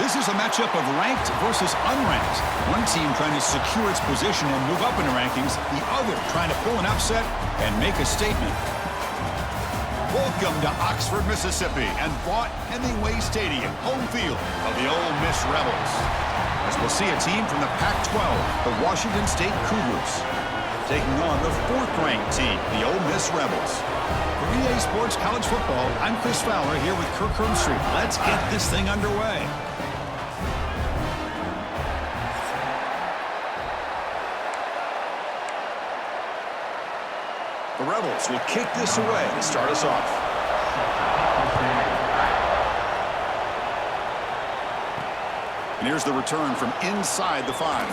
This is a matchup of ranked versus unranked. One team trying to secure its position and move up in the rankings. The other trying to pull an upset and make a statement. Welcome to Oxford, Mississippi, and Vaught-Hemingway Stadium, home field of the Ole Miss Rebels. As we'll see a team from the Pac-12, the Washington State Cougars, taking on the fourth-ranked team, the Ole Miss Rebels. For EA Sports College Football, I'm Chris Fowler here with Kirk Herbstreit. Let's get this thing underway. The Rebels will kick this away to start us off. And here's the return from inside the 5.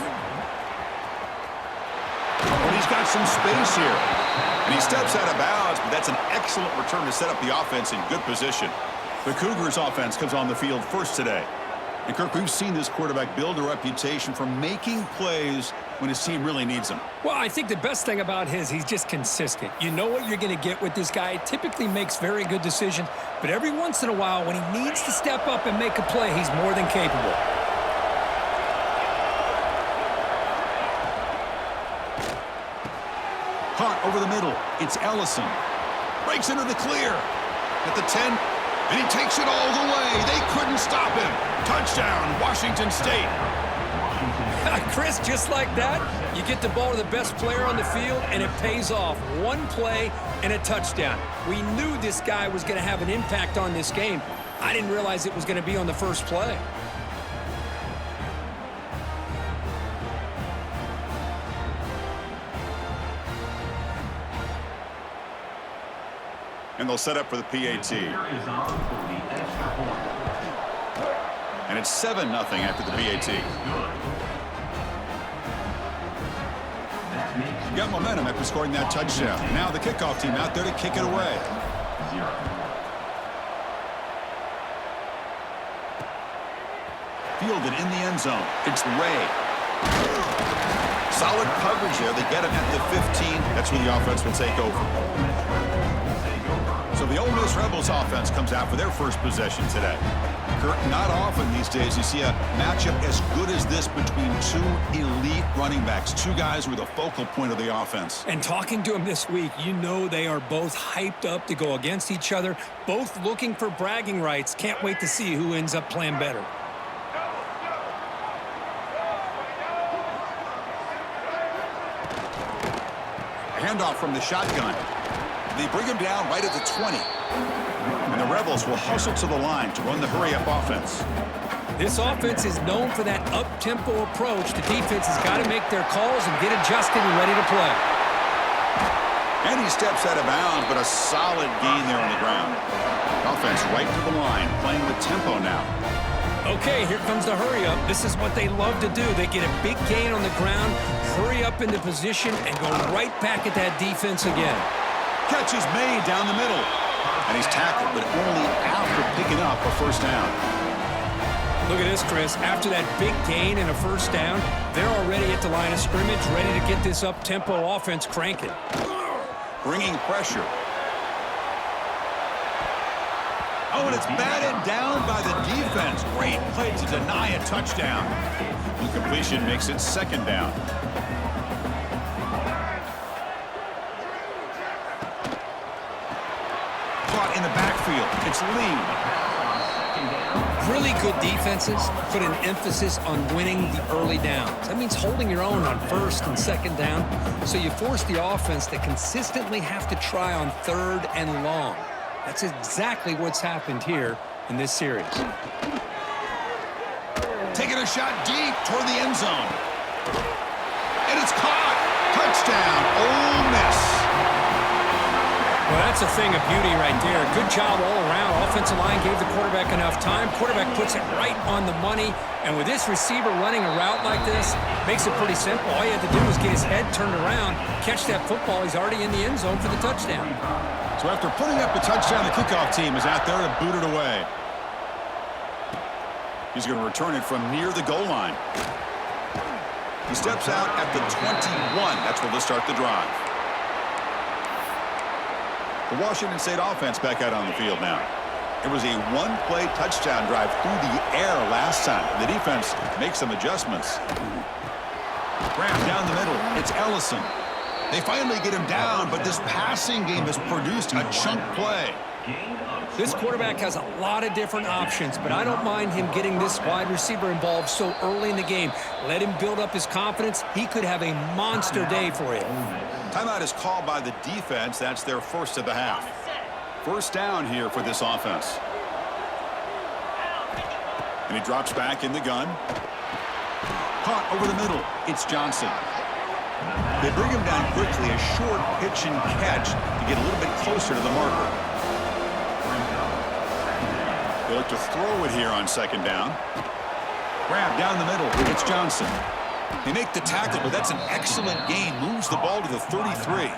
And he's got some space here. And he steps out of bounds, but that's an excellent return to set up the offense in good position. The Cougars offense comes on the field first today. And Kirk, we've seen this quarterback build a reputation for making plays when his team really needs him. Well, I think the best thing about he's just consistent. You know what you're going to get with this guy. Typically makes very good decisions, but every once in a while when he needs to step up and make a play, he's more than capable. Hot over the middle. It's Ellison. Breaks into the clear. At the 10, and he takes it all the way. They couldn't stop him. Touchdown, Washington State. Chris, just like that, you get the ball to the best player on the field, and it pays off. One play and a touchdown. We knew this guy was going to have an impact on this game. I didn't realize it was going to be on the first play. And they'll set up for the PAT. And it's 7-0 after the PAT. Got momentum after scoring that touchdown. Now the kickoff team out there to kick it away. Fielded in the end zone. It's Ray. Solid coverage there. They get him at the 15. That's when the offense will take over. So the Ole Miss Rebels offense comes out for their first possession today. Kirk, not often these days you see a matchup as good as this between two elite running backs, two guys who are the focal point of the offense. And talking to them this week, you know they are both hyped up to go against each other, both looking for bragging rights. Can't wait to see who ends up playing better. A handoff from the shotgun. They bring him down right at the 20. And the Rebels will hustle to the line to run the hurry-up offense. This offense is known for that up-tempo approach. The defense has got to make their calls and get adjusted and ready to play. And he steps out of bounds, but a solid gain there on the ground. Offense right to the line, playing with tempo now. Okay, here comes the hurry-up. This is what they love to do. They get a big gain on the ground, hurry up into position, and go right back at that defense again. Catch is made down the middle. And he's tackled, but only after picking up a first down. Look at this, Chris. After that big gain and a first down, they're already at the line of scrimmage, ready to get this up-tempo offense cranking. Bringing pressure. Oh, and it's batted down by the defense. Great play to deny a touchdown. Incompletion makes it second down. In the backfield, it's Lee. Really good defenses put an emphasis on winning the early downs. That means holding your own on first and second down, so you force the offense to consistently have to try on third and long. That's exactly what's happened here in this series. Taking a shot deep toward the end zone. And it's caught. Touchdown, Ole Miss. Well, that's a thing of beauty right there. Good job all around. Offensive line gave the quarterback enough time. Quarterback puts it right on the money. And with this receiver running a route like this, makes it pretty simple. All you have to do is get his head turned around, catch that football. He's already in the end zone for the touchdown. So after putting up the touchdown, the kickoff team is out there to boot it away. He's going to return it from near the goal line. He steps out at the 21. That's where they'll start the drive. The Washington State offense back out on the field now. It was a one-play touchdown drive through the air last time. The defense makes some adjustments. Graham down the middle. It's Ellison. They finally get him down, but this passing game has produced a chunk play. This quarterback has a lot of different options, but I don't mind him getting this wide receiver involved so early in the game. Let him build up his confidence. He could have a monster day for you. Timeout is called by the defense. That's their first of the half. First down here for this offense. And he drops back in the gun. Caught over the middle. It's Johnson. They bring him down quickly. A short pitch and catch to get a little bit closer to the marker. They look to throw it here on second down. Grab down the middle. It's Johnson. They make the tackle, but that's an excellent gain. Moves the ball to the 33.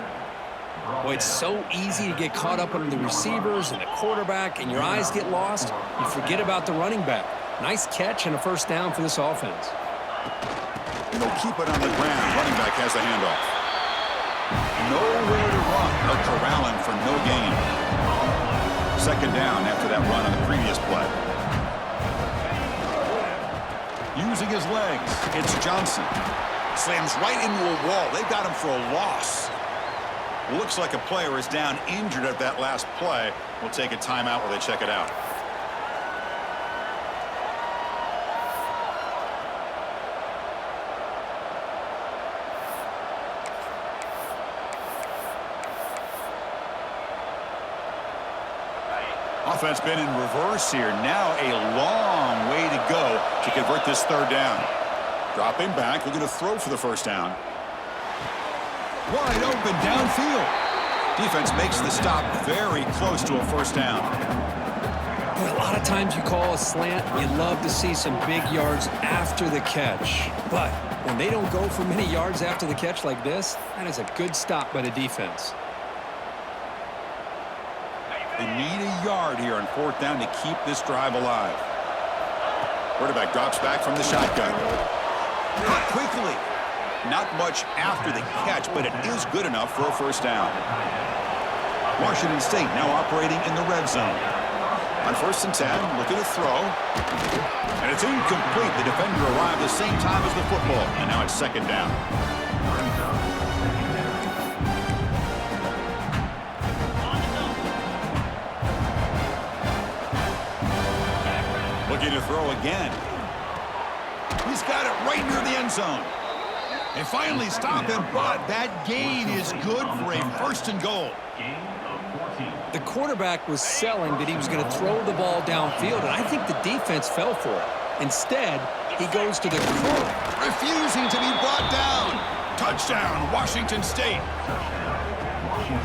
Well, it's so easy to get caught up on the receivers and the quarterback, and your eyes get lost. You forget about the running back. Nice catch and a first down for this offense. And they'll keep it on the ground. Running back has the handoff. Nowhere to run. They're corralling for no gain. Second down after that run on the previous play. Using his legs, it's Johnson. Slams right into a wall. They've got him for a loss. Looks like a player is down injured at that last play. We'll take a timeout while they check it out. Offense been in reverse here. Now a long way to go to convert this third down. Dropping back, looking to throw for the first down. Wide open downfield. Defense makes the stop very close to a first down. Well, a lot of times you call a slant, you love to see some big yards after the catch. But when they don't go for many yards after the catch like this, that is a good stop by the defense. They need a yard here on fourth down to keep this drive alive. Quarterback drops back from the shotgun. Not quickly. Not much after the catch, but it is good enough for a first down. Washington State now operating in the red zone. On 1st and 10, looking to throw. And it's incomplete. The defender arrived the same time as the football. And now it's second down. Looking to throw again. He's got it right near the end zone. They finally stop him, but that gain is good for a first and goal. The quarterback was selling that he was going to throw the ball downfield, and I think the defense fell for it. Instead, he goes to the curl. Refusing to be brought down. Touchdown, Washington State.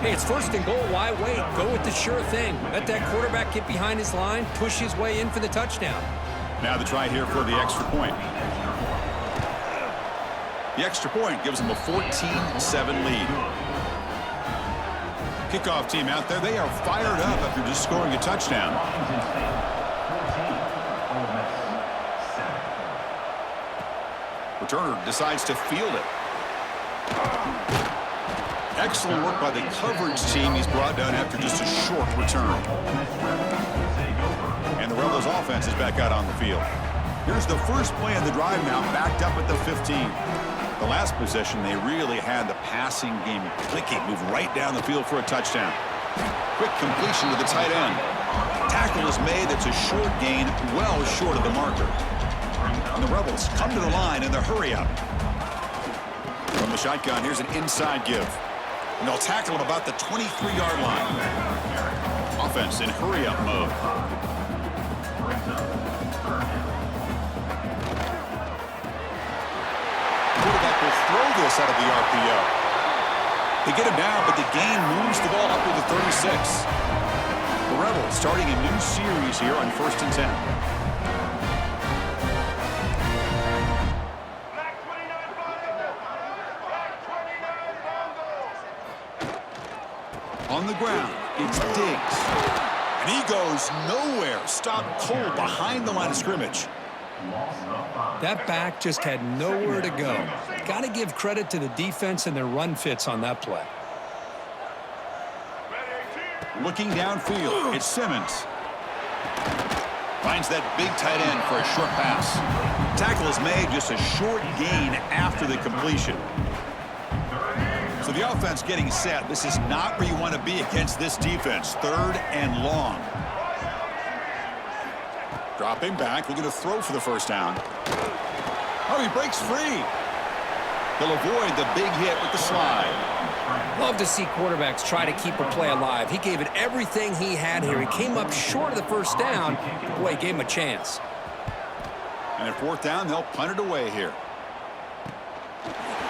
Hey, it's first and goal. Why wait? Go with the sure thing. Let that quarterback get behind his line, push his way in for the touchdown. Now the try here for the extra point. The extra point gives them a 14-7 lead. Kickoff team out there, they are fired up after just scoring a touchdown. Returner decides to field it. Excellent work by the coverage team. He's brought down after just a short return. And the Rebels offense is back out on the field. Here's the first play of the drive now, backed up at the 15. The last possession, they really had the passing game clicking, moved right down the field for a touchdown. Quick completion to the tight end. Tackle is made. That's a short gain, well short of the marker. And the Rebels come to the line in the hurry-up. From the shotgun, here's an inside give. And they'll tackle him about the 23-yard line. Offense in hurry-up mode. Quarterback will throw this out of the RPO. They get him down, but the gain moves the ball up to the 36. The Rebels starting a new series here on 1st and 10. On the ground, it's Diggs. And he goes nowhere. Stopped cold behind the line of scrimmage. That back just had nowhere to go. Got to give credit to the defense and their run fits on that play. Looking downfield, it's Simmons. Finds that big tight end for a short pass. Tackle is made, just a short gain after the completion. So the offense getting set. This is not where you want to be against this defense. 3rd and long. Dropping back, looking to throw for the first down. Oh, he breaks free. He'll avoid the big hit with the slide. Love to see quarterbacks try to keep a play alive. He gave it everything he had here. He came up short of the first down. Boy, he gave him a chance. And at 4th down, they'll punt it away here.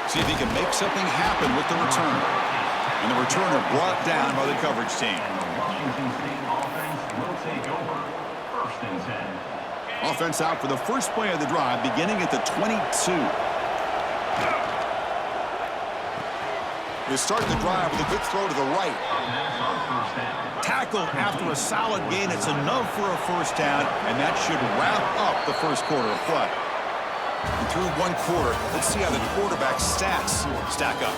See if he can make something happen with the return. And the returner brought down by the coverage team. Offense out for the first play of the drive, beginning at the 22. They start the drive with a good throw to the right. Tackled after a solid gain. It's enough for a first down, and that should wrap up the first quarter of play. And through one quarter, let's see how the quarterback's stats stack up.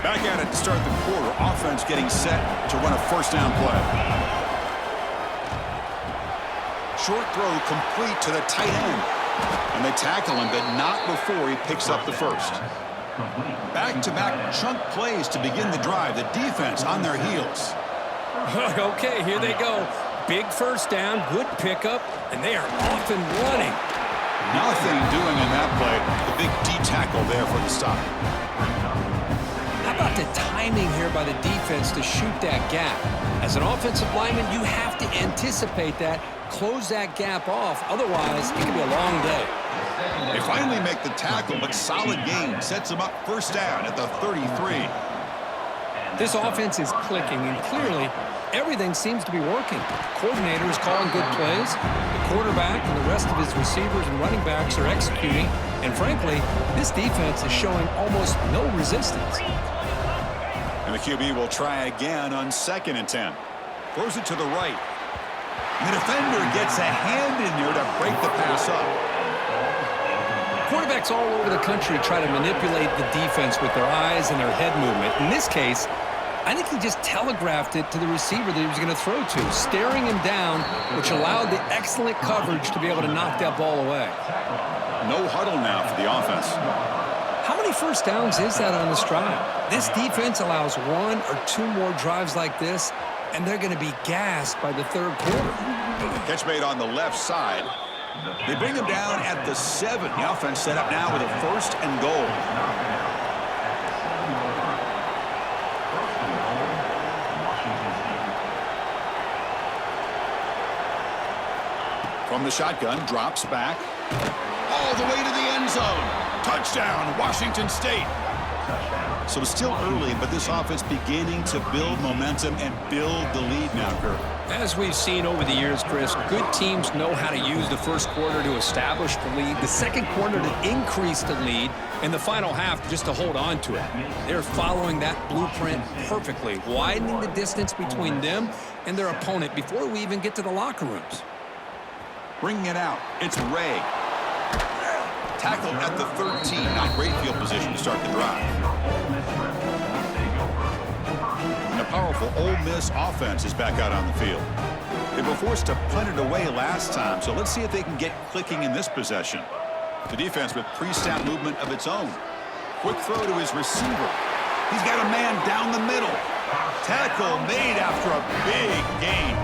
Back at it to start the quarter. Offense getting set to run a first down play. Short throw complete to the tight end. And they tackle him, but not before he picks up the first. Back-to-back chunk plays to begin the drive. The defense on their heels. Okay, here they go. Big first down, good pickup, and they are off and running. Nothing doing in that play. The big D tackle there for the stop. How about the timing here by the defense to shoot that gap? As an offensive lineman, you have to anticipate that, close that gap off. Otherwise, it could be a long day. They finally make the tackle, but solid gain sets them up first down at the 33. This offense is clicking, and clearly, everything seems to be working. The coordinator is calling good plays. The quarterback and the rest of his receivers and running backs are executing. And frankly, this defense is showing almost no resistance. And the QB will try again on 2nd and 10. Throws it to the right. And the defender gets a hand in there to break the pass up. Quarterbacks all over the country try to manipulate the defense with their eyes and their head movement. In this case, I think he just telegraphed it to the receiver that he was going to throw to, staring him down, which allowed the excellent coverage to be able to knock that ball away. No huddle now for the offense. How many first downs is that on this drive? This defense allows 1 or 2 more drives like this, and they're going to be gassed by the 3rd quarter. Catch made on the left side. They bring him down at the 7. The offense set up now with a 1st and goal. From the shotgun, drops back. All the way to the end zone. Touchdown, Washington State. So it's still early, but this offense beginning to build momentum and build the lead now, Kirk. As we've seen over the years, Chris, good teams know how to use the first quarter to establish the lead, the second quarter to increase the lead, and the final half just to hold on to it. They're following that blueprint perfectly, widening the distance between them and their opponent before we even get to the locker rooms. Bringing it out, it's Ray. Tackled at the 13. Not great field position to start the drive. And a powerful Ole Miss offense is back out on the field. They were forced to punt it away last time, so let's see if they can get clicking in this possession. The defense with pre-snap movement of its own. Quick throw to his receiver. He's got a man down the middle. Tackle made after a big gain.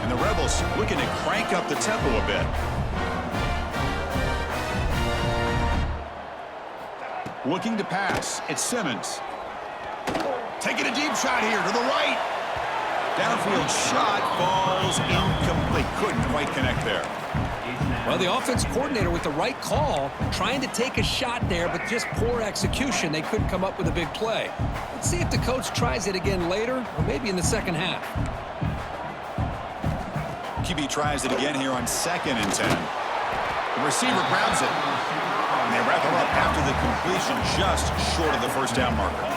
And the Rebels looking to crank up the tempo a bit. Looking to pass. It's Simmons. Taking a deep shot here to the right. Downfield shot falls incomplete. Couldn't quite connect there. Well, the offense coordinator with the right call, trying to take a shot there, but just poor execution. They couldn't come up with a big play. Let's see if the coach tries it again later, or maybe in the second half. QB tries it again here on 2nd and 10. The receiver grabs it. And they wrap him up after the completion, just short of the first down marker.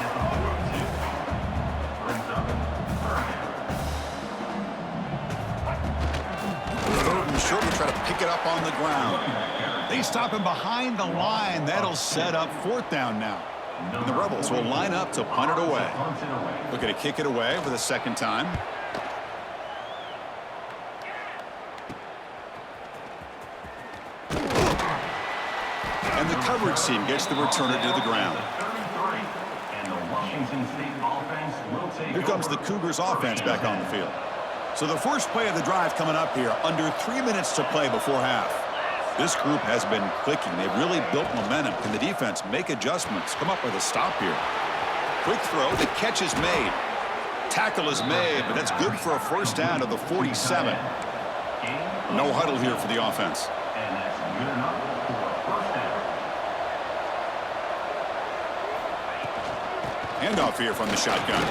pick it up on the ground. They stop him behind the line. That'll set up 4th down now. And the Rebels will line up to punt it away. Looking to kick it away for the 2nd time. And the coverage team gets the returner to the ground. Here comes the Cougars offense back on the field. So the first play of the drive coming up here, under 3 minutes to play before half. This group has been clicking. They've really built momentum. Can the defense make adjustments? Come up with a stop here. Quick throw. The catch is made. Tackle is made, but that's good for a 1st down to the 47. No huddle here for the offense. And that's good enough for a 1st down. Handoff here from the shotgun.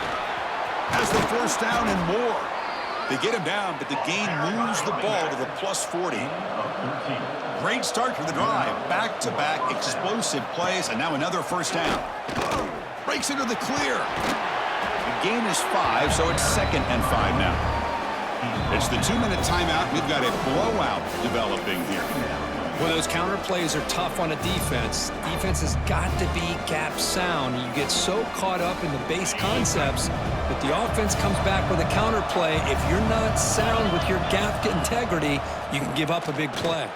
Has the 1st down and more. They get him down, but the gain moves the ball to the +40. Great start for the drive. Back-to-back explosive plays, and now another 1st down. Breaks into the clear. The gain is 5, so it's 2nd and 5 now. It's the 2-minute timeout. We've got a blowout developing here. Well, those counter plays are tough on a defense. Defense has got to be gap sound. You get so caught up in the base concepts that the offense comes back with a counter play. If you're not sound with your gap integrity, you can give up a big play.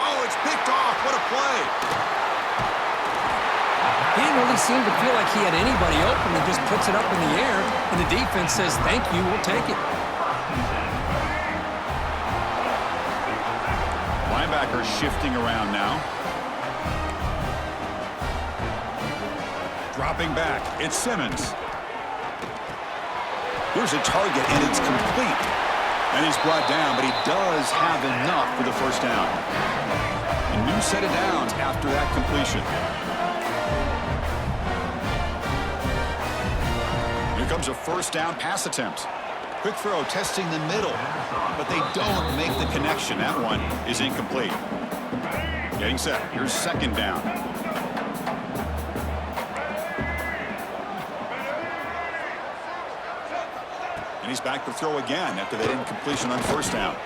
Oh, it's picked off. What a play. He didn't really seem to feel like he had anybody open. He just puts it up in the air, and the defense says, thank you, we'll take it. Linebacker shifting around now. Dropping back. It's Simmons. Here's a target, and it's complete. And he's brought down, but he does have enough for the 1st down. A new set of downs after that completion. Here comes a 1st down pass attempt. Quick throw testing the middle, but they don't make the connection. That one is incomplete. Getting set. Here's 2nd down. And he's back to throw again after that incompletion on 1st down.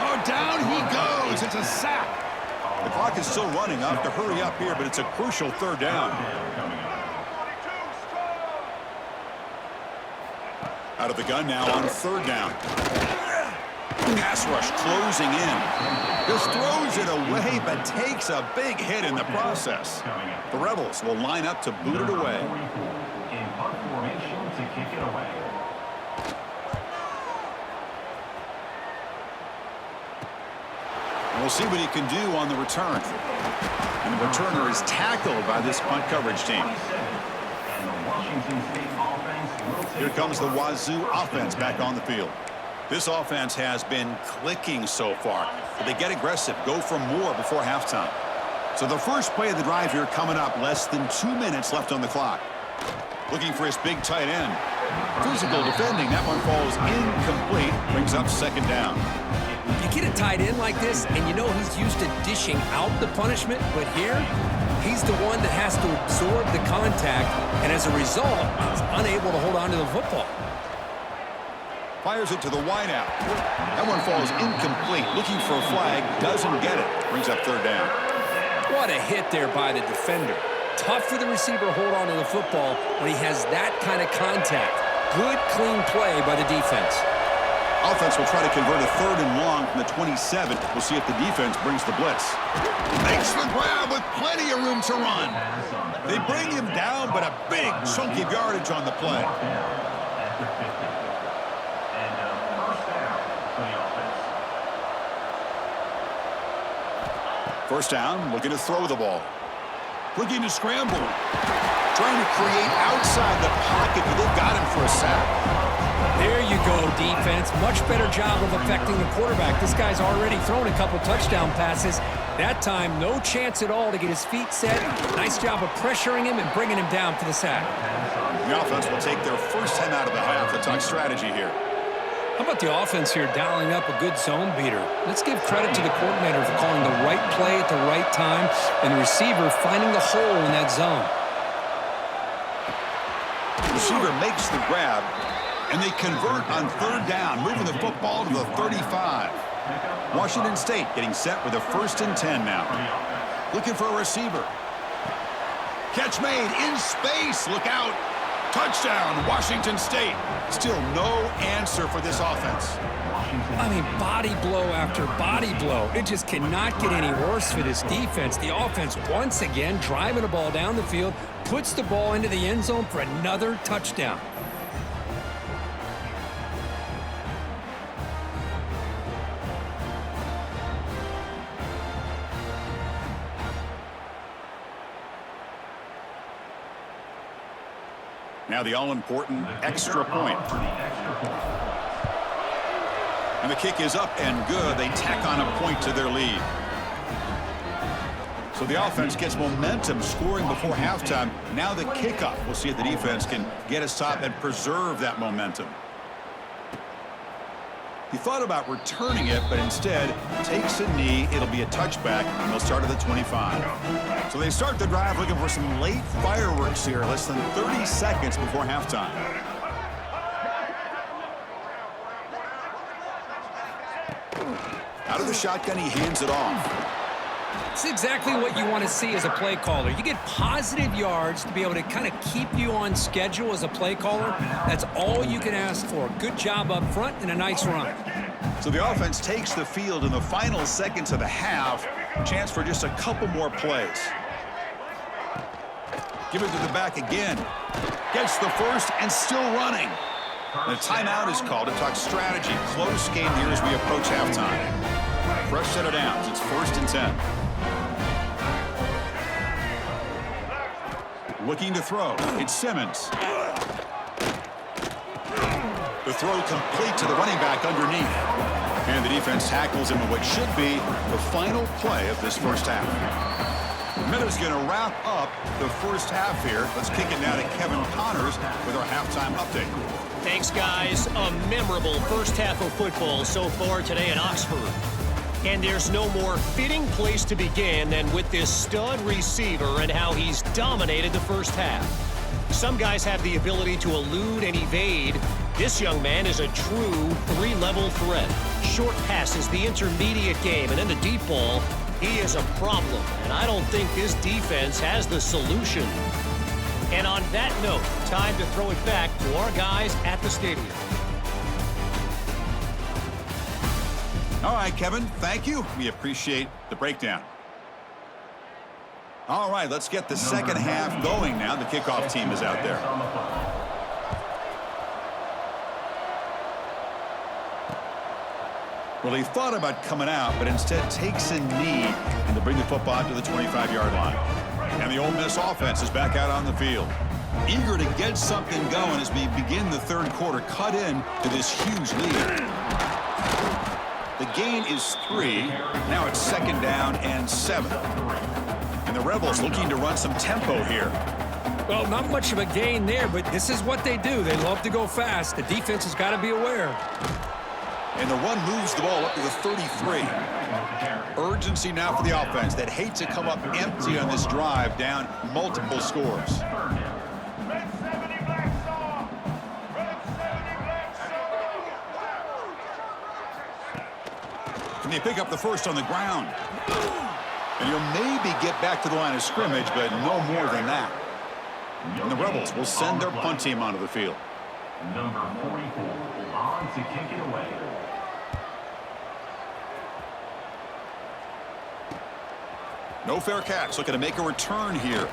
Oh, down he goes. It's a sack. The clock is still running. I'll have to hurry up here, but it's a crucial 3rd down. Out of the gun now on 3rd down. Pass rush closing in. Just throws it away, but takes a big hit in the process. The Rebels will line up to boot it away. In punt formation to kick it away. And we'll see what he can do on the return. And the returner is tackled by this punt coverage team. And the Washington State offense will take Here comes the Wazoo offense back on the field. This offense has been clicking so far, but they get aggressive, go for more before halftime. So the first play of the drive here coming up, less than 2 minutes left on the clock. Looking for his big tight end. Physical defending, that one falls incomplete, brings up 2nd down. You get a tight end like this, and you know he's used to dishing out the punishment, but here, he's the one that has to absorb the contact, and as a result, he's unable to hold on to the football. Fires it to the wideout. That one falls incomplete. Looking for a flag, doesn't get it. Brings up 3rd down. What a hit there by the defender. Tough for the receiver to hold on to the football when he has that kind of contact. Good, clean play by the defense. Offense will try to convert a 3rd and long from the 27. We'll see if the defense brings the blitz. Makes the grab with plenty of room to run. They bring him down, but a big chunk of yardage on the play. First down, looking to throw the ball. Looking to scramble. Trying to create outside the pocket, but they've got him for a sack. There you go, defense. Much better job of affecting the quarterback. This guy's already thrown a couple touchdown passes. That time, no chance at all to get his feet set. Nice job of pressuring him and bringing him down for the sack. The offense will take their first time out of the half. Let's talk strategy here. How about the offense here dialing up a good zone beater? Let's give credit to the coordinator for calling the right play at the right time and the receiver finding the hole in that zone. The receiver makes the grab, And they convert on third down, moving the football to the 35. Washington State getting set with a 1st and 10 now. Looking for a receiver. Catch made in space. Look out. Touchdown, Washington State. Still no answer for this offense. I mean, body blow after body blow. It just cannot get any worse for this defense. The offense, once again, driving the ball down the field, puts the ball into the end zone for another touchdown. Now the all-important extra point. And the kick is up and good. They tack on a point to their lead. So the offense gets momentum, scoring before halftime. Now the kickoff. We'll see if the defense can get a stop and preserve that momentum. He thought about returning it, but instead takes a knee. It'll be a touchback, and they'll start at the 25. So they start the drive looking for some late fireworks here, less than 30 seconds before halftime. Out of the shotgun, he hands it off. It's exactly what you want to see as a play caller. You get positive yards to be able to kind of keep you on schedule as a play caller. That's all you can ask for. Good job up front and a nice run. So the offense takes the field in the final seconds of the half. Chance for just a couple more plays. Give it to the back again. Gets the first and still running. The timeout is called to talk strategy. Close game here as we approach halftime. Fresh set of downs. It's 1st and 10. Looking to throw. It's Simmons. The throw complete to the running back underneath. And the defense tackles him in what should be the final play of this first half. Miller's going to wrap up the first half here. Let's kick it now to Kevin Connors with our halftime update. Thanks, guys. A memorable first half of football so far today in Oxford. And there's no more fitting place to begin than with this stud receiver and how he's dominated the first half. Some guys have the ability to elude and evade. This young man is a true three-level threat. Short passes, the intermediate game, and then the deep ball. He is a problem, and I don't think this defense has the solution. And on that note, time to throw it back to our guys at the stadium. All right, Kevin, thank you. We appreciate the breakdown. All right, let's get the second half going now. The kickoff team is out there. Well, he thought about coming out, but instead takes a knee and to bring the football to the 25-yard line. And the Ole Miss offense is back out on the field. Eager to get something going as we begin the third quarter, cut in to this huge lead. The gain is 3. Now it's 2nd down and 7. And the Rebels looking to run some tempo here. Well, not much of a gain there, but this is what they do. They love to go fast. The defense has got to be aware. And the run moves the ball up to the 33. Urgency now for the offense that hates to come up empty on this drive, down multiple scores. Can they pick up the first on the ground? And you'll maybe get back to the line of scrimmage, but no more than that. And the Rebels will send their punt team onto the field. Number 44 on to kick it away. No fair catch. Looking to make a return here.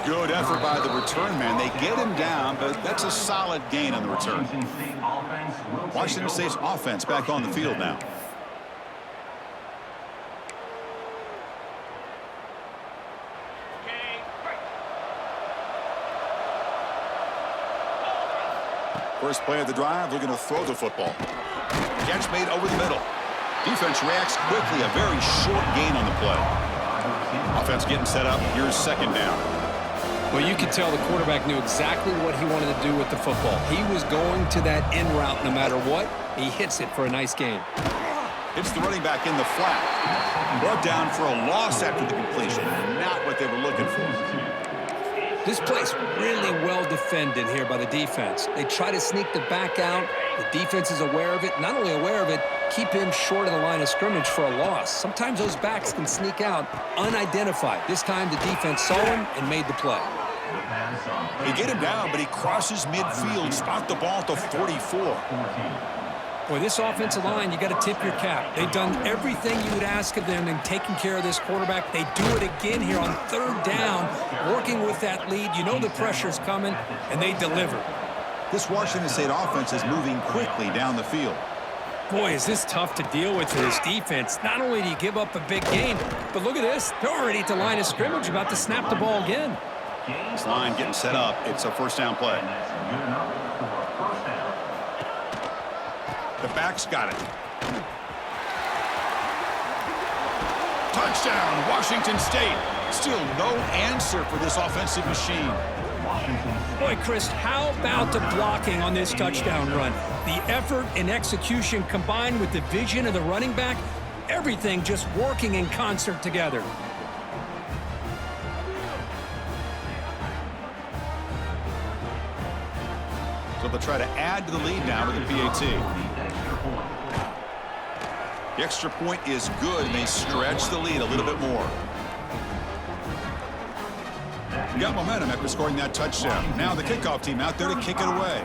Good effort by the return man. They get him down, but that's a solid gain on the return. Washington State's offense back on the field now. First play of the drive, looking to throw the football. Catch made over the middle. Defense reacts quickly, a very short gain on the play. Offense getting set up. Here's 2nd down. Well, you could tell the quarterback knew exactly what he wanted to do with the football. He was going to that in route no matter what. He hits it for a nice gain. Hits the running back in the flat. Brought down for a loss after the completion. Not what they were looking for. This play's really well defended here by the defense. They try to sneak the back out. The defense is aware of it. Not only aware of it, keep him short of the line of scrimmage for a loss. Sometimes those backs can sneak out unidentified. This time the defense saw him and made the play. They get him down, but he crosses midfield, spot the ball at the 44. Boy, this offensive line, you got to tip your cap. They've done everything you would ask of them in taking care of this quarterback. They do it again here on third down, working with that lead. You know the pressure's coming, and they deliver. This Washington State offense is moving quickly down the field. Boy, is this tough to deal with for this defense. Not only do you give up a big gain, but look at this. They're already at the line of scrimmage, about to snap the ball again. This line getting set up. It's a first down play. The back's got it. Touchdown, Washington State. Still no answer for this offensive machine. Boy, Chris, how about the blocking on this touchdown run? The effort and execution combined with the vision of the running back, everything just working in concert together. So they'll try to add to the lead now with the PAT. The extra point is good, and they stretch the lead a little bit more. Got momentum after scoring that touchdown. Now the kickoff team out there to kick it away.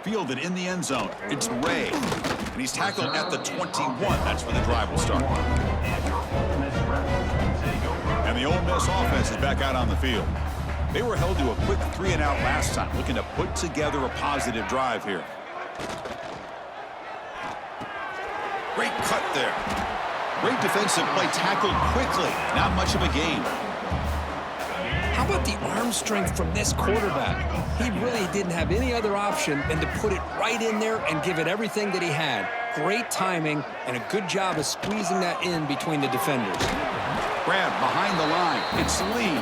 Fielded in the end zone. It's Ray. And he's tackled at the 21. That's where the drive will start. And the Ole Miss offense is back out on the field. They were held to a quick 3-and-out last time, looking to put together a positive drive here. Great cut there. Great defensive play, tackled quickly. Not much of a gain. How about the arm strength from this quarterback? He really didn't have any other option than to put it right in there and give it everything that he had. Great timing and a good job of squeezing that in between the defenders. Grab behind the line. It's Lee.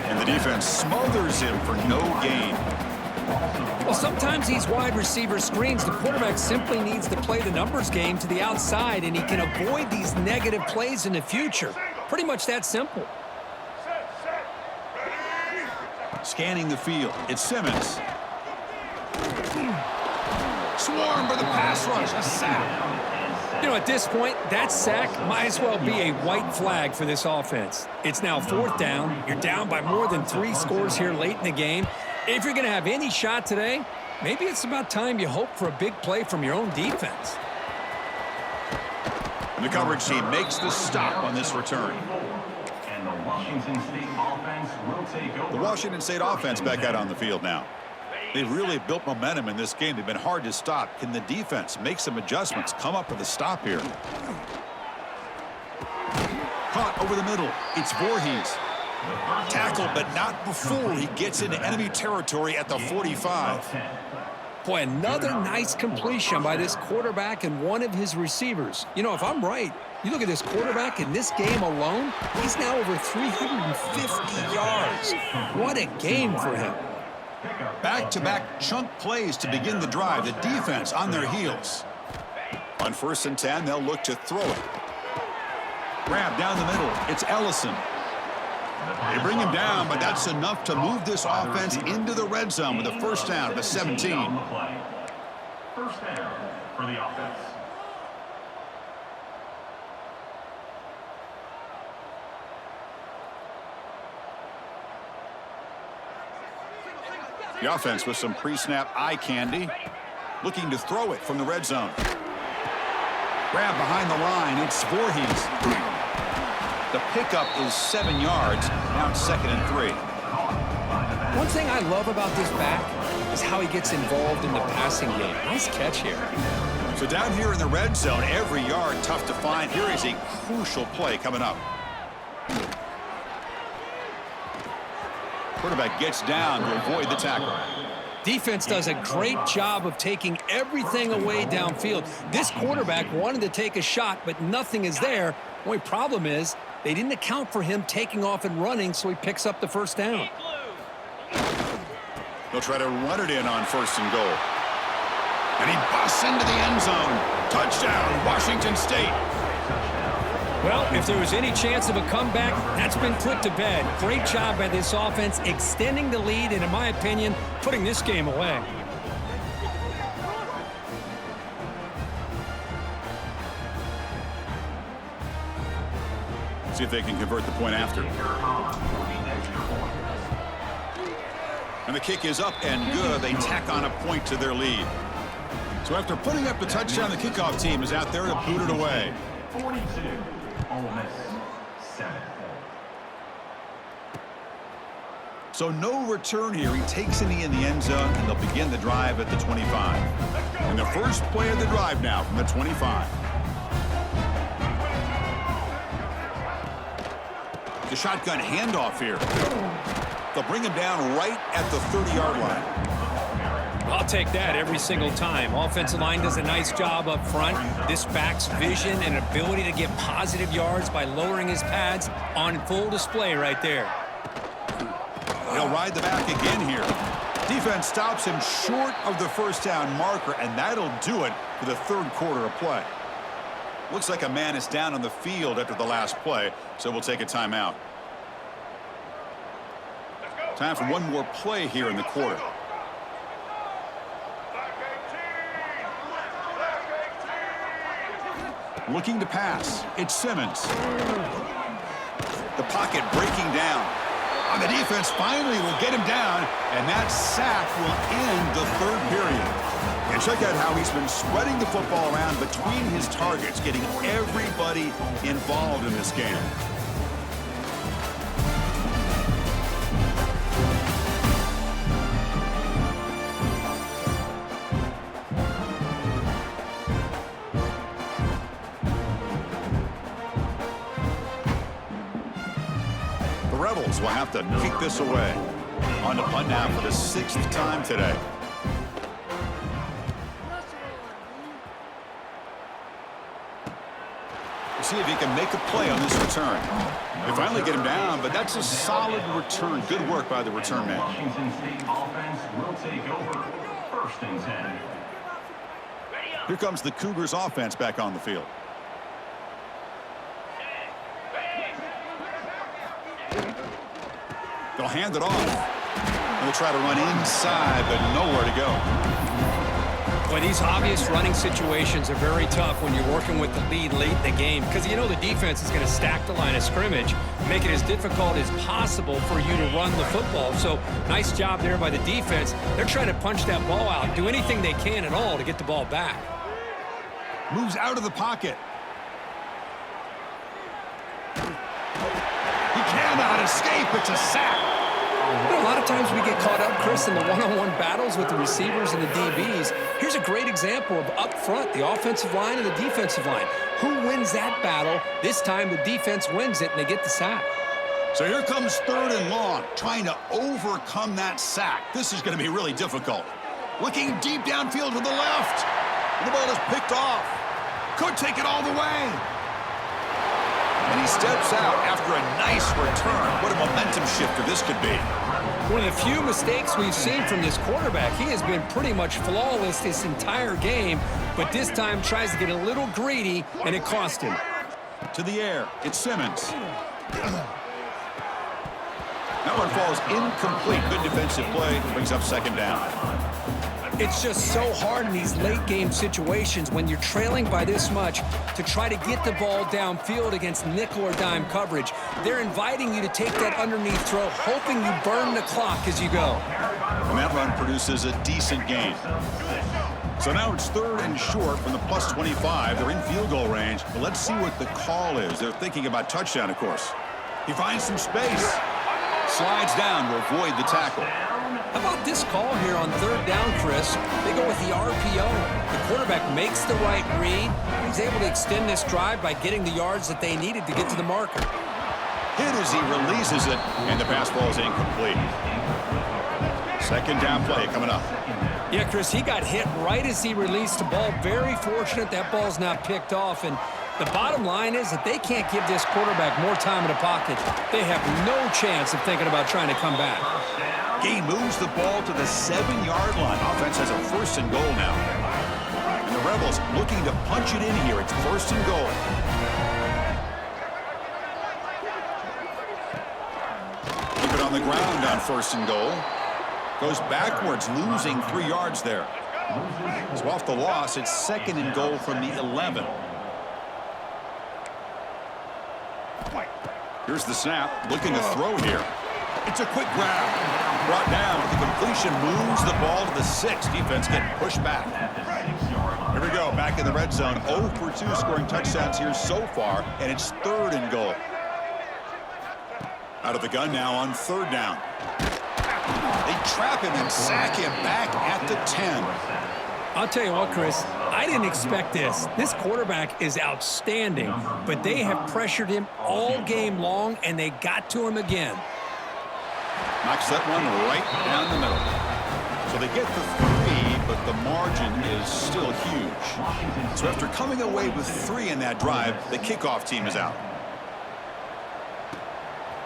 And the defense smothers him for no gain. Well, sometimes these wide receiver screens, the quarterback simply needs to play the numbers game to the outside, and he can avoid these negative plays in the future. Pretty much that simple. Scanning the field. It's Simmons. Swarmed by the pass rush. A sack. You know, at this point, that sack might as well be a white flag for this offense. It's now fourth down. You're down by more than 3 scores here late in the game. If you're going to have any shot today, maybe it's about time you hope for a big play from your own defense. And the coverage team makes the stop on this return. And the Washington State offense will take over. The Washington State offense back out on the field now. They've really built momentum in this game. They've been hard to stop. Can the defense make some adjustments? Come up with a stop here. Caught over the middle. It's Voorhees. Tackled, but not before he gets into enemy territory at the 45. Boy, another nice completion by this quarterback and one of his receivers. You know, if I'm right, you look at this quarterback in this game alone, he's now over 350 yards. What a game for him. Back-to-back chunk plays to begin the drive. The defense on their heels. On 1st and 10, they'll look to throw it. Grab down the middle. It's Ellison. They bring him down, but that's enough to move this offense into the red zone with a first down at the 17. First down for the offense. The offense with some pre-snap eye candy, looking to throw it from the red zone. Grab behind the line. It's Voorhees. The pickup is 7 yards. Now it's 2nd and 3. One thing I love about this back is how he gets involved in the passing game. Nice catch here. So down here in the red zone, every yard tough to find. Here is a crucial play coming up. Quarterback gets down to avoid the tackle. Defense does a great job of taking everything away downfield. This quarterback wanted to take a shot, but nothing is there. The only problem is they didn't account for him taking off and running, so he picks up the first down. They'll try to run it in on 1st and goal. And he busts into the end zone. Touchdown, Washington State. Well, if there was any chance of a comeback, that's been put to bed. Great job by this offense, extending the lead and, in my opinion, putting this game away. See if they can convert the point after. And the kick is up and good. They tack on a point to their lead. So after putting up the touchdown, the kickoff team is out there to boot it away. 42. Ole Miss 7. So no return here. He takes it in the end zone, and they'll begin the drive at the 25. And the first play of the drive now from the 25. The shotgun handoff here. They'll bring him down right at the 30-yard line. I'll take that every single time. Offensive line does a nice job up front. This back's vision and ability to get positive yards by lowering his pads on full display right there. He'll ride the back again here. Defense stops him short of the first down marker, and that'll do it for the third quarter of play. Looks like a man is down on the field after the last play, so we'll take a timeout. Time for one more play here in the quarter. Looking to pass. It's Simmons. The pocket breaking down. On the defense, finally will get him down, and that sack will end the third period. And check out how he's been spreading the football around between his targets, getting everybody involved in this game. The Rebels will have to kick this away. On the punt now for the 6th time today. See if he can make a play on this return. They finally get him down, but that's a solid return. Good work by the return man. Washington State offense will take over. 1st and 10. Here comes the Cougars offense back on the field. They'll hand it off. And they'll try to run inside, but nowhere to go. Well, these obvious running situations are very tough when you're working with the lead late in the game because you know the defense is going to stack the line of scrimmage, make it as difficult as possible for you to run the football. So nice job there by the defense. They're trying to punch that ball out, do anything they can at all to get the ball back. Moves out of the pocket. He cannot escape. It's a sack. You know, a lot of times we get caught up, Chris, in the one-on-one battles with the receivers and the DBs. Here's a great example of up front, the offensive line and the defensive line. Who wins that battle? This time the defense wins it, and they get the sack. So here comes 3rd and long, trying to overcome that sack. This is going to be really difficult. Looking deep downfield to the left. And the ball is picked off. Could take it all the way. And he steps out after a nice return. What a momentum shifter this could be. One of the few mistakes we've seen from this quarterback. He has been pretty much flawless this entire game, but this time tries to get a little greedy, and it cost him. To the air, it's Simmons. That one falls incomplete. Good defensive play. Brings up 2nd down. It's just so hard in these late-game situations when you're trailing by this much to try to get the ball downfield against nickel or dime coverage. They're inviting you to take that underneath throw, hoping you burn the clock as you go. And that run produces a decent gain. So now it's 3rd and short from the plus 25. They're in field goal range. But let's see what the call is. They're thinking about touchdown, of course. He finds some space. Slides down to avoid the tackle. How about this call here on 3rd down, Chris? They go with the RPO. The quarterback makes the right read. He's able to extend this drive by getting the yards that they needed to get to the marker. Hit as he releases it, and the pass ball is incomplete. 2nd down play coming up. Yeah, Chris, he got hit right as he released the ball. Very fortunate that ball's not picked off. And the bottom line is that they can't give this quarterback more time in the pocket. They have no chance of thinking about trying to come back. Gay moves the ball to the 7-yard line. Offense has a 1st and goal now. And the Rebels looking to punch it in here. It's 1st and goal. ground on 1st and goal. Goes backwards, losing 3 yards there. So off the loss, it's 2nd and goal from the 11. Here's the snap, looking to throw here. It's a quick grab. Brought down. The completion moves the ball to the 6. Defense getting pushed back. Here we go, back in the red zone. 0 for 2 scoring touchdowns here so far, and it's 3rd and goal. Out of the gun now on 3rd down. They trap him and sack him back at the 10. I'll tell you what, Chris, I didn't expect this. This quarterback is outstanding, but they have pressured him all game long, and they got to him again. Knocks that one right down the middle. So they get the 3, but the margin is still huge. So after coming away with 3 in that drive, the kickoff team is out.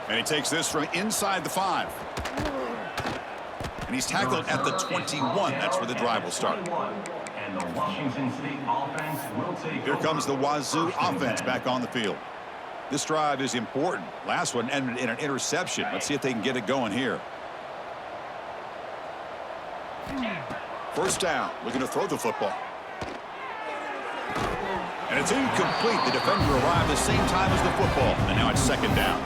And he takes this from inside the 5. And he's tackled at the 21. That's where the drive will start. And the Washington State offense will take Here comes the Wazoo offense back on the field. This drive is important. Last one ended in an interception. Let's see if they can get it going here. 1st down, looking to throw the football. And it's incomplete. The defender arrived the same time as the football. And now it's 2nd down.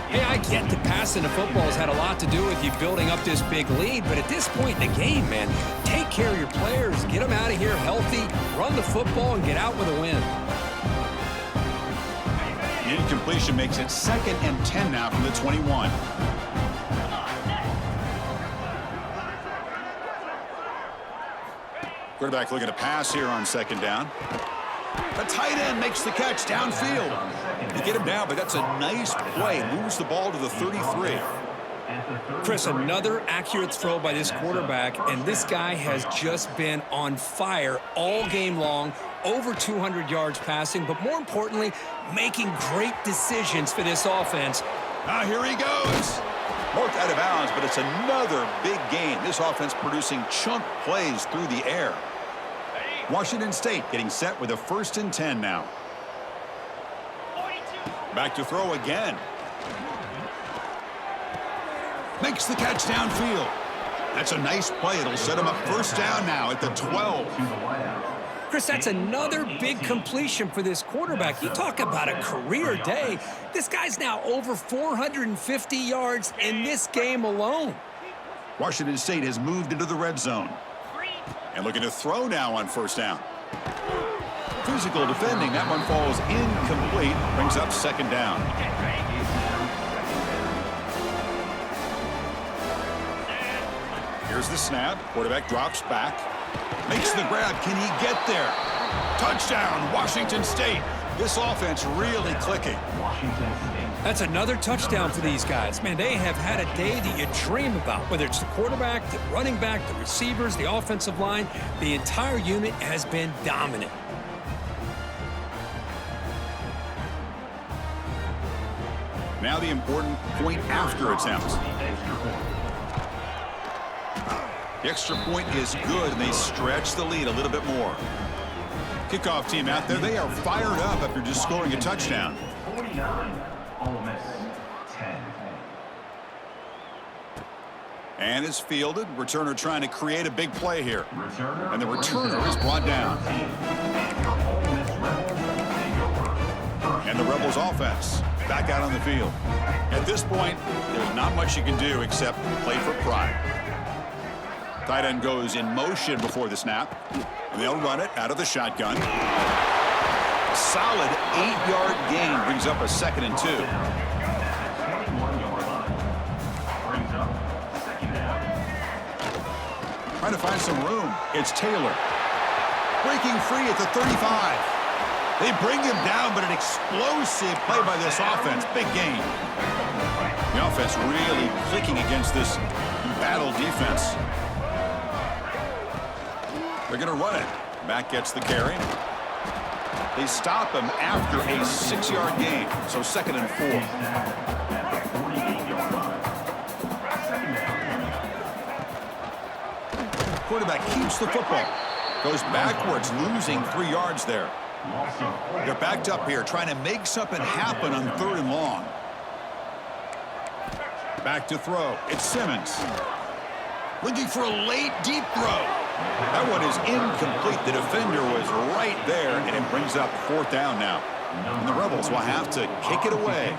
Hey, I get that passing the football has had a lot to do with you building up this big lead, but at this point in the game, man, take care of your players, get them out of here healthy, run the football, and get out with a win. The incompletion makes it 2nd and 10 now from the 21. Quarterback looking to pass here on 2nd down. The tight end makes the catch downfield. They get him down, but that's a nice play. Moves the ball to the 33. Chris, another accurate throw by this quarterback, and this guy has just been on fire all game long, over 200 yards passing, but more importantly, making great decisions for this offense. Now here he goes. Marked out of bounds, but it's another big gain. This offense producing chunk plays through the air. Washington State getting set with a 1st and 10 now. Back to throw again. Makes the catch downfield. That's a nice play. It'll set him up 1st down now at the 12. Chris, that's another big completion for this quarterback. You talk about a career day. This guy's now over 450 yards in this game alone. Washington State has moved into the red zone. And looking to throw now on 1st down. Physical defending. That one falls incomplete. Brings up 2nd down. Here's the snap. Quarterback drops back. Makes the grab. Can he get there? Touchdown, Washington State. This offense really clicking. That's another touchdown for these guys. Man, they have had a day that you dream about, whether it's the quarterback, the running back, the receivers, the offensive line. The entire unit has been dominant. Now the important point after attempt. The extra point is good, and they stretch the lead a little bit more. Kickoff team out there, they are fired up after just scoring a touchdown. 49, Ole Miss 10. And is fielded. Returner trying to create a big play here. Returner And the returner is brought down. And the Rebels offense back out on the field. At this point, there's not much you can do except play for pride. Tight end goes in motion before the snap, and they'll run it out of the shotgun. Solid 8-yard gain brings up a 2nd and 2. 21-yard line. Brings up 2nd down. Trying to find some room. It's Taylor. Breaking free at the 35. They bring him down, but an explosive play by this offense. Big gain. The offense really clicking against this battle defense. They're going to run it. Mack gets the carry. They stop him after a 6-yard gain. So 2nd and 4. Quarterback keeps the football. Goes backwards, losing 3 yards there. They're backed up here, trying to make something happen on 3rd and long. Back to throw. It's Simmons. Looking for a late, deep throw. That one is incomplete. The defender was right there, and it brings up 4th down now. And the Rebels will have to kick it away.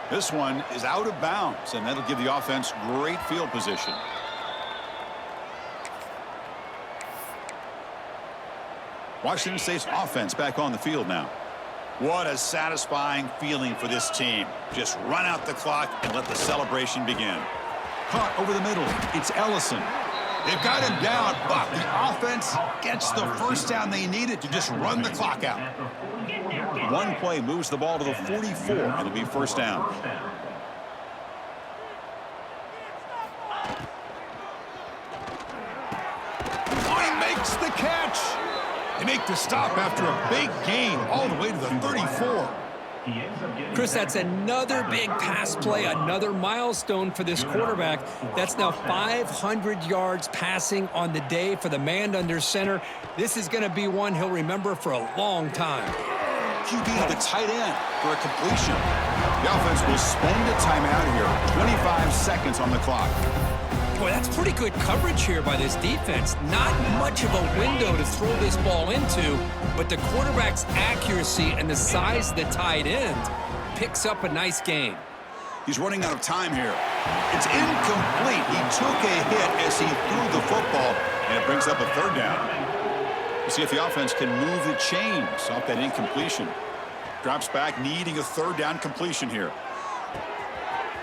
This one is out of bounds, and that'll give the offense great field position. Washington State's offense back on the field now. What a satisfying feeling for this team. Just run out the clock and let the celebration begin. Caught over the middle. It's Ellison. They've got him down, but the offense gets the first down they needed to just run the clock out. One play moves the ball to the 44. It'll be 1st down. Oh, he makes the catch. They make the stop after a big gain all the way to the 34. Chris, that's another big pass play, another milestone for this quarterback. That's now 500 yards passing on the day for the man under center. This is going to be one he'll remember for a long time. QB to the tight end for a completion. The offense will spend a timeout here. 25 seconds on the clock. Boy, that's pretty good coverage here by this defense. Not much of a window to throw this ball into, but the quarterback's accuracy and the size of the tight end picks up a nice gain. He's running out of time here. It's incomplete. He took a hit as he threw the football, and it brings up a 3rd down. We'll see if the offense can move the chains off that incompletion. Drops back, needing a 3rd down completion here.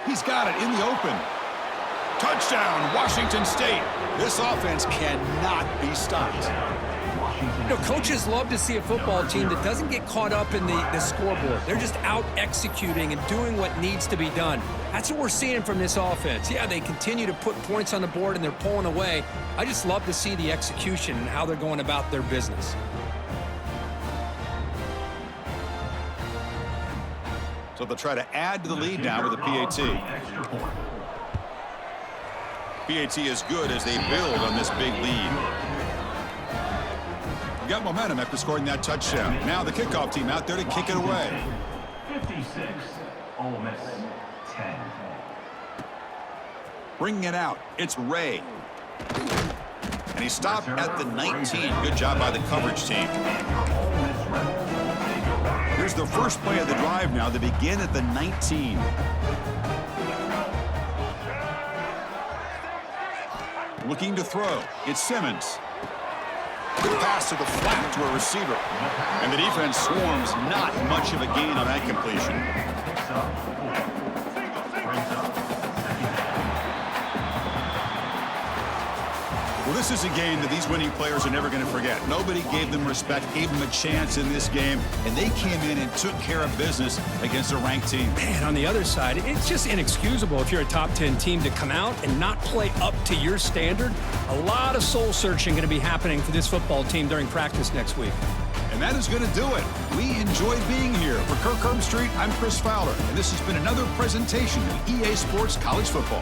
He's got it in the open. Touchdown, Washington State. This offense cannot be stopped. You know, coaches love to see a football team that doesn't get caught up in the scoreboard. They're just out executing and doing what needs to be done. That's what we're seeing from this offense. Yeah, they continue to put points on the board and they're pulling away. I just love to see the execution and how they're going about their business. So they'll try to add to the lead now with a PAT. PAT is good as they build on this big lead. We got momentum after scoring that touchdown. Now the kickoff team out there to kick it away. 56, Ole Miss 10. Bringing it out, it's Ray. And he stopped at the 19. Good job by the coverage team. Here's the first play of the drive now. They begin at the 19. Looking to throw. It's Simmons. Good pass to the flat to a receiver. And the defense swarms. Not much of a gain on that completion. Well, this is a game that these winning players are never going to forget. Nobody gave them respect, gave them a chance in this game, and they came in and took care of business against a ranked team. And on the other side, it's just inexcusable if you're a top 10 team to come out and not play up to your standard. A lot of soul searching going to be happening for this football team during practice next week. And that is going to do it. We enjoyed being here. For Kirk Herbstreit, I'm Chris Fowler, and this has been another presentation of EA Sports College Football.